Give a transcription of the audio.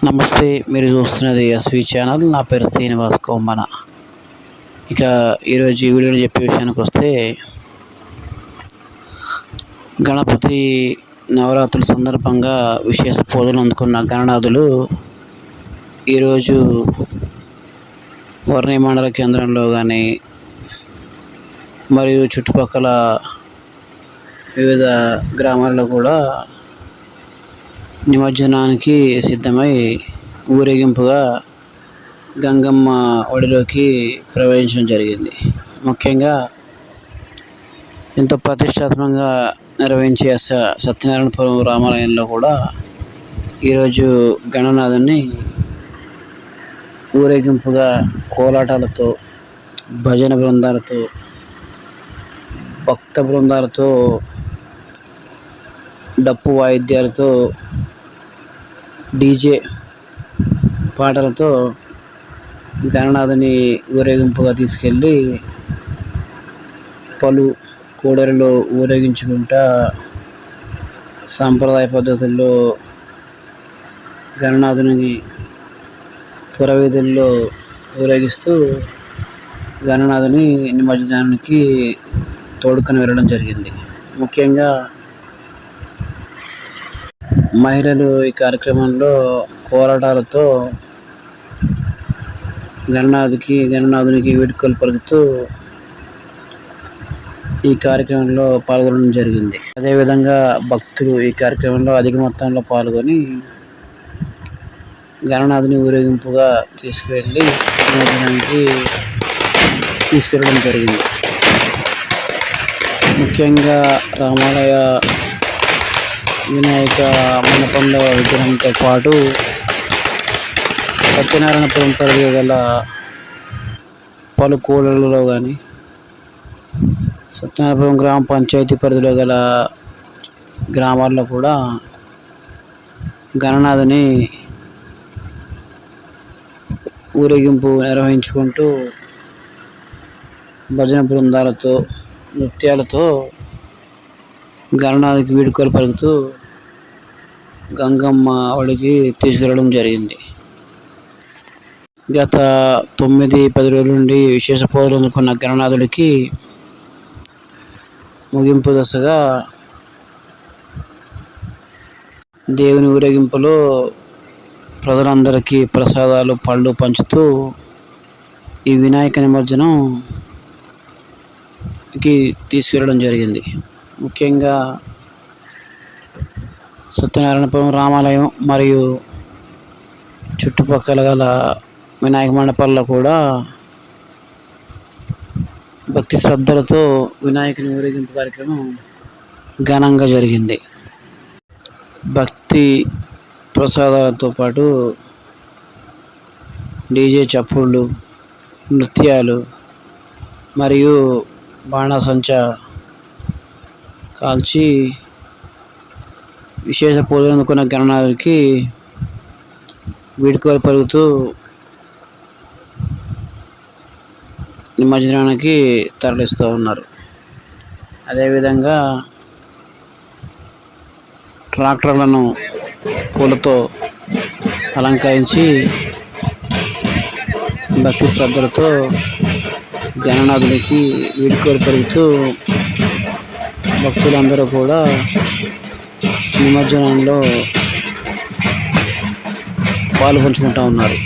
నమస్తే, మీరు చూస్తున్నది ఎస్వి ఛానల్. నా పేరు శ్రీనివాస్ కొమ్మన. ఇక ఈరోజు ఈ వీడియోలో చెప్పే విషయానికి వస్తే, గణపతి నవరాత్రుల సందర్భంగా విశేష పూజలు అందుకున్న గణనాథులు ఈరోజు వర్ణి మండల కేంద్రంలో కానీ మరియు చుట్టుపక్కల వివిధ గ్రామాల్లో కూడా నిమజ్జనానికి సిద్ధమై ఊరేగింపుగా గంగమ్మ ఒడిలోకి ప్రవేశించడం జరిగింది. ముఖ్యంగా ఎంతో ప్రతిష్టాత్మకంగా నిర్వహించే సత్యనారాయణపురం రామాలయంలో కూడా ఈరోజు గణనాథుని ఊరేగింపుగా కోలాటాలతో, భజన బృందాలతో, భక్త బృందాలతో, డప్పు వాయిద్యాలతో, డీజే పాటలతో గణనాథుని ఊరేగింపుగా తీసుకెళ్ళి పలు కూడలిలో ఊరేగించుకుంటా సాంప్రదాయ పద్ధతుల్లో గణనాథుని పురవీధుల్లో ఊరేగిస్తూ గణనాథుని నిమజ్జనానికి తోడుకొని వెళ్ళడం జరిగింది. ముఖ్యంగా మహిళలు ఈ కార్యక్రమంలో కోలాటాలతో గణనాథునికి వేడుకలు పలుకుతూ ఈ కార్యక్రమంలో పాల్గొనడం జరిగింది. అదేవిధంగా భక్తులు ఈ కార్యక్రమంలో అధిక మొత్తంలో పాల్గొని గణనాథుని ఊరేగింపుగా తీసుకెళ్ళడం జరిగింది. ముఖ్యంగా రామాలయ వినాయక మండపంలో విగ్రహంతో పాటు సత్యనారాయణపురం పరిధిలో గల పలు కూడళ్లలో కానీ, సత్యనారాయణపురం గ్రామ పంచాయతీ పరిధిలో గల గ్రామాల్లో కూడా గణనాథుని ఊరేగింపు నిర్వహించుకుంటూ భజన బృందాలతో, నృత్యాలతో గణనాథునికి వేడుకలు పలుకుతూ గంగమ్మ ఒడికి తీసుకెళ్ళడం జరిగింది. గత 9-10 రోజుల నుండి విశేష పూజలు అందుకున్న గణనాథుడికి ముగింపు దశగా దేవుని ఊరేగింపులో ప్రజలందరికీ ప్రసాదాలు, పళ్ళు పంచుతూ ఈ వినాయక నిమజ్జనంకి తీసుకెళ్ళడం జరిగింది. ముఖ్యంగా సత్యనారాయణపురం రామాలయం మరియు చుట్టుపక్కల గల వినాయక మండపాల్లో కూడా భక్తి శ్రద్ధలతో వినాయకుని ఊరేగింపు కార్యక్రమం ఘనంగా జరిగింది. భక్తి ప్రసాదాలతో పాటు డీజే చప్పుళ్ళు, నృత్యాలు మరియు బాణాసంచా కాల్చి విశేష పూజలు అందుకున్న గణనాథుడికి వేడుకలు పలుకుతూ నిమజ్జనానికి తరలిస్తూ ఉన్నారు. అదేవిధంగా ట్రాక్టర్లను పూలతో అలంకరించి భక్తి శ్రద్ధలతో గణనాథుడికి వేడుకలు పలుకుతూ భక్తులందరూ కూడా నిమజ్జనంలో పాలు పంచుకుంటూ ఉన్నారు.